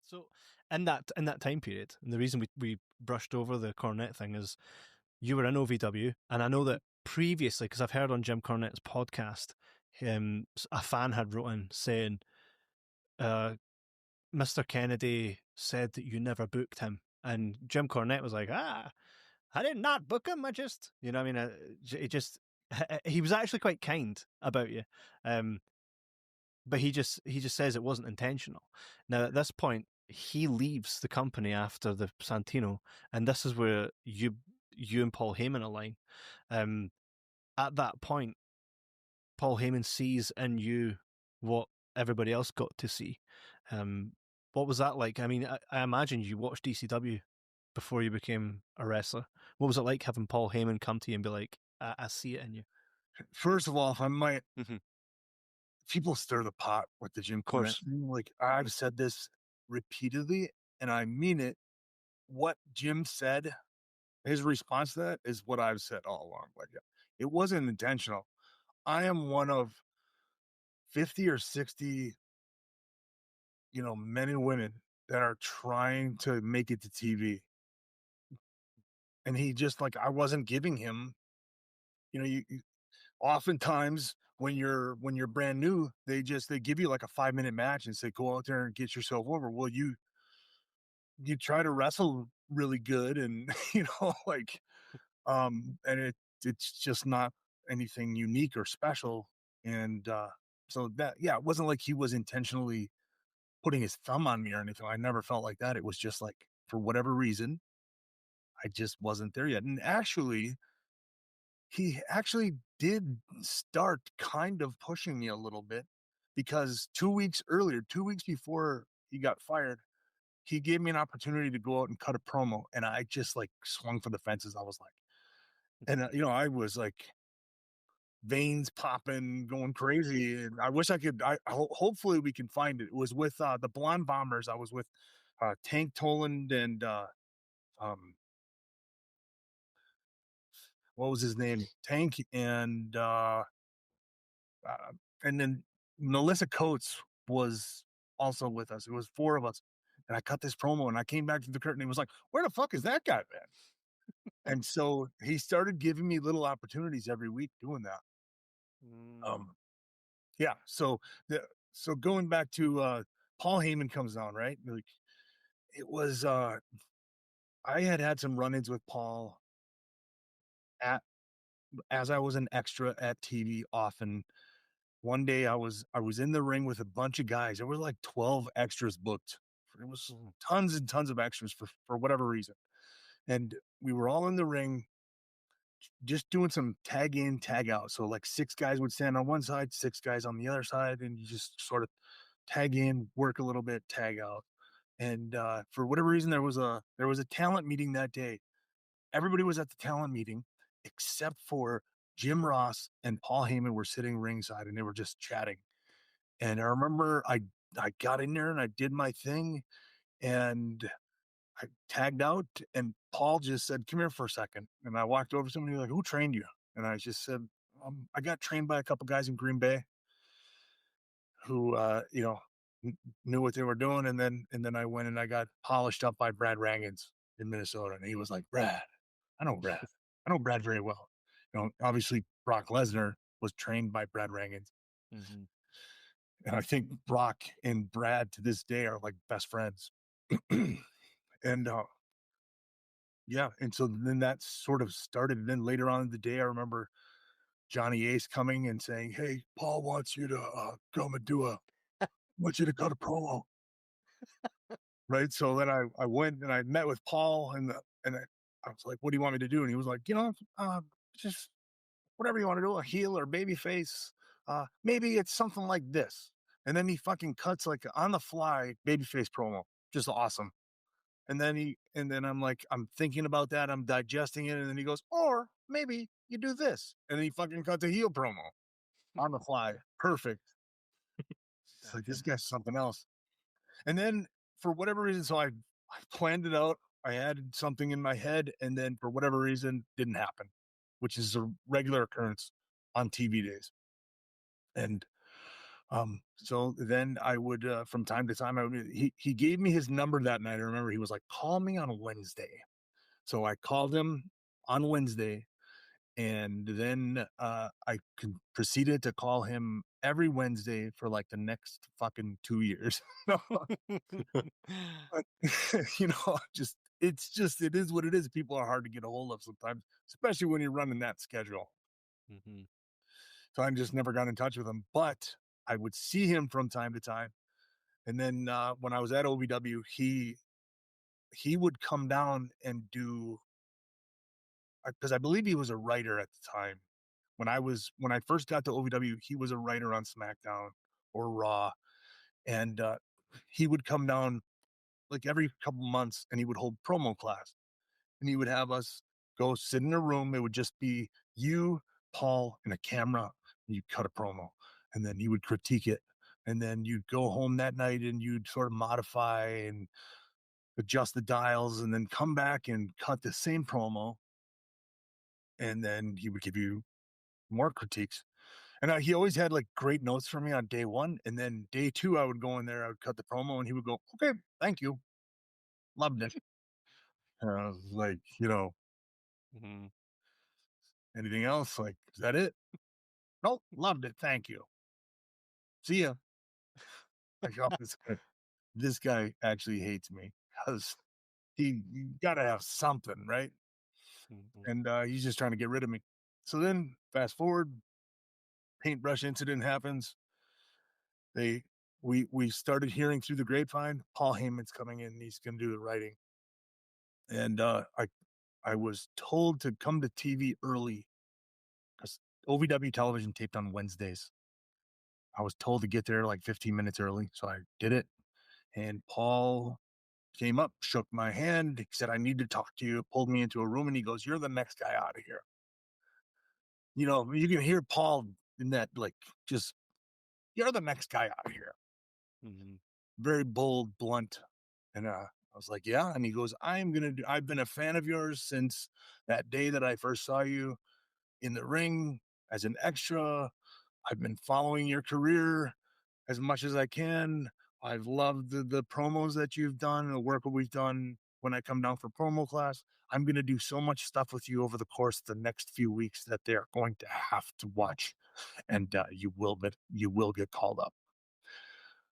So in that time period, and the reason we brushed over the Cornette thing is you were in OVW, and I know that previously, because I've heard on Jim Cornette's podcast, a fan had wrote in saying, Mr. Kennedy said that you never booked him, and Jim Cornette was like, I did not book him. I just, you know, what I mean, he just he was actually quite kind about you, but he just says it wasn't intentional. Now at this point, he leaves the company after the Santino, and this is where you and Paul Heyman align. At that point, Paul Heyman sees in you what everybody else got to see. What was that like? I mean, I imagine you watched ECW before you became a wrestler. What was it like having Paul Heyman come to you and be like, I see it in you? First of all, if I might, Mm-hmm. people stir the pot with the Jim Cornette thing. Like, I've said this repeatedly, and I mean it. What Jim said, his response to that is what I've said all along. Like, it wasn't intentional. I am one of 50 or 60, men and women that are trying to make it to TV. And he just, like, I wasn't giving him, you oftentimes when you're brand new, they give you like a 5-minute match and say, go out there and get yourself over. Well, you try to wrestle really good, and like, and it's just not anything unique or special. And so that, yeah, it wasn't like he was intentionally putting his thumb on me or anything. I never felt like that. It was just like, for whatever reason, I just wasn't there yet. And actually, he actually did start kind of pushing me a little bit, because 2 weeks earlier, 2 weeks before he got fired, he gave me an opportunity to go out and cut a promo. And I just, like, swung for the fences. I was like, and I was like, veins popping, going crazy. And I wish I could, hopefully we can find it. It was with the Blonde Bombers. I was with Tank Toland and um, what was his name? Tank uh, and then Melissa Coates was also with us. It was 4 of us. And I cut this promo, and I came back to the curtain, and he was like, where the fuck is that guy, man? And so he started giving me little opportunities every week doing that. Yeah. So going back to Paul Heyman comes down, right? Like, it was I had some run-ins with Paul at as I was an extra at TV often. One day I was in the ring with a bunch of guys. There were like 12 extras booked. It was tons and tons of extras for whatever reason. And we were all in the ring just doing some tag in, tag out. So like 6 guys would stand on one side, 6 guys on the other side, and you just sort of tag in, work a little bit, tag out. And for whatever reason, there was a talent meeting that day. Everybody was at the talent meeting except for Jim Ross and Paul Heyman were sitting ringside, and they were just chatting. And I remember I got in there and I did my thing, and I tagged out, and Paul just said, come here for a second. And I walked over to somebody, like, who trained you? And I just said, I got trained by a couple guys in Green Bay who, knew what they were doing. And then I went and I got polished up by Brad Rangans in Minnesota. And he was like, Brad, I know Brad. I know Brad very well. Obviously Brock Lesnar was trained by Brad Rangans. Mm-hmm. And I think Brock and Brad to this day are like best friends. And yeah, and so then that sort of started. And then later on in the day, I remember Johnny Ace coming and saying, hey, Paul wants you to come and wants you to cut a promo. Right. So then I went and I met with Paul, and I was like, what do you want me to do? And he was like, just whatever you want to do, a heel or baby face. Maybe it's something like this. And then he fucking cuts like on the fly babyface promo. Just awesome. And then I'm like, I'm thinking about that. I'm digesting it. And then he goes, or maybe you do this. And then he fucking cuts a heel promo on the fly. Perfect. It's like, this guy's something else. And then for whatever reason, so I planned it out. I had something in my head, and then for whatever reason, didn't happen, which is a regular occurrence on TV days. And So then I would, from time to time, he gave me his number that night. I remember he was like, "Call me on Wednesday." So I called him on Wednesday, and then proceeded to call him every Wednesday for like the next fucking 2 years. No, but, it is what it is. People are hard to get a hold of sometimes, especially when you're running that schedule. Mhm. So I just never got in touch with him, but I would see him from time to time. And then when I was at OVW, he would come down and do, because I believe he was a writer at the time. When I first got to OVW, he was a writer on SmackDown or Raw, and he would come down like every couple months, and he would hold promo class, and he would have us go sit in a room. It would just be you, Paul, and a camera. And you'd cut a promo, and then you would critique it, and then you'd go home that night and you'd sort of modify and adjust the dials, and then come back and cut the same promo, and then he would give you more critiques. And he always had like great notes for me on day one, and then day two, I would go in there, I would cut the promo, and he would go, "Okay, thank you, loved it." And I was like, Mhm. anything else? Like, is that it? Nope, loved it. Thank you. See ya. Like, oh, this guy actually hates me because you gotta have something, right? Mhm. And he's just trying to get rid of me. So then, fast forward, paintbrush incident happens. They we started hearing through the grapevine, Paul Heyman's coming in. He's going to do the writing, and I was told to come to TV early because OVW television taped on Wednesdays. I was told to get there like 15 minutes early, so I did it. And Paul came up, shook my hand, he said, "I need to talk to you." Pulled me into a room, and he goes, "You're the next guy out of here." You can hear Paul in that, like, just, "You're the next guy out of here." Mhm. Very bold, blunt. And I was like, "Yeah." And he goes, I've been a fan of yours since that day that I first saw you in the ring as an extra. I've been following your career as much as I can. I've loved the promos that you've done, the work that we've done when I come down for promo class. I'm going to do so much stuff with you over the course of the next few weeks that they're going to have to watch. And you will get called up.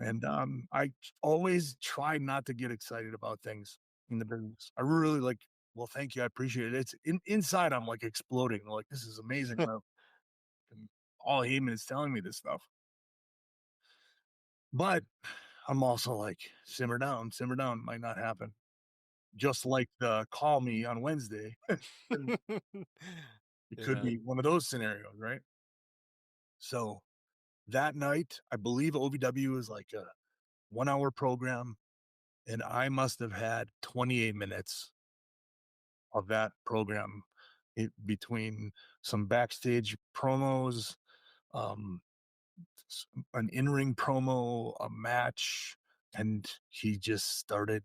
And I always try not to get excited about things in the business. I really like, well, thank you. I appreciate it. Inside, I'm like exploding. Like, this is amazing. And all Heyman is telling me this stuff. But I'm also like, simmer down, might not happen. Just like the call me on Wednesday. It could Yeah. be one of those scenarios, right? So that night, I believe OVW is like a 1 hour program, and I must have had 28 minutes of that program between some backstage promos, um, an in-ring promo, a match, and he just started,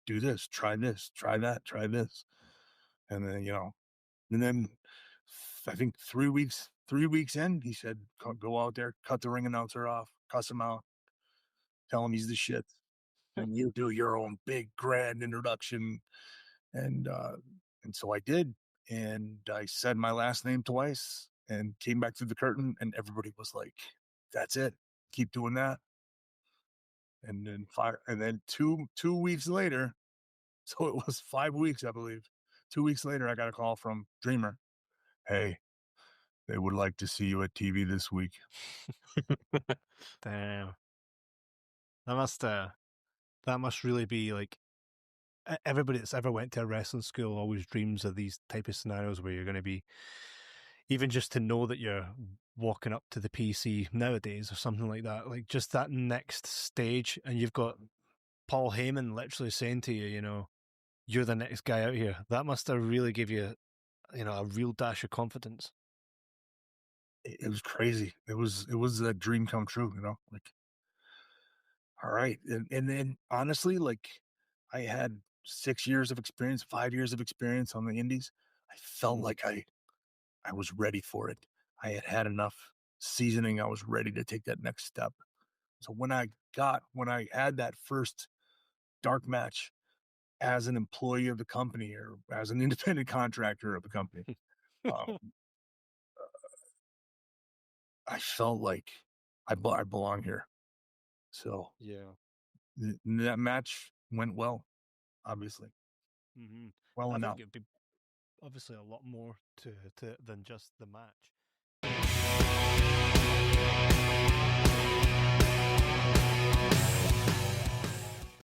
do this, try that, try this, and then and then I think 3 weeks in, he said, Go out there, cut the ring announcer off, cuss him out, tell him he's the shit, and you do your own big grand introduction." And so I did, and I said my last name twice and came back through the curtain, and everybody was like, "That's it. Keep doing that." And then two weeks later, so it was 5 weeks, I believe. 2 weeks later, I got a call from Dreamer. "Hey, they would like to see you at TV this week." Damn. That must that must really be like everybody that's ever went to a wrestling school always dreams of these type of scenarios where you're going to be, even just to know that you're walking up to the PC nowadays or something like that, like just that next stage, and you've got Paul Heyman literally saying to you, you're the next guy out here. That must have really give you, a real dash of confidence. It was crazy. It was a dream come true. Like, all right. And then honestly, like, I had 6 years of experience, 5 years of experience on the indies. I felt Mm. like I was ready for it. I had had enough. seasoning, I was ready to take that next step. So when I had that first dark match as an employee of the company or as an independent contractor of the company, um, I felt like I belong here. So Yeah. that match went well, obviously, Hmm. well I think enough. it'd be obviously a lot more to than just the match.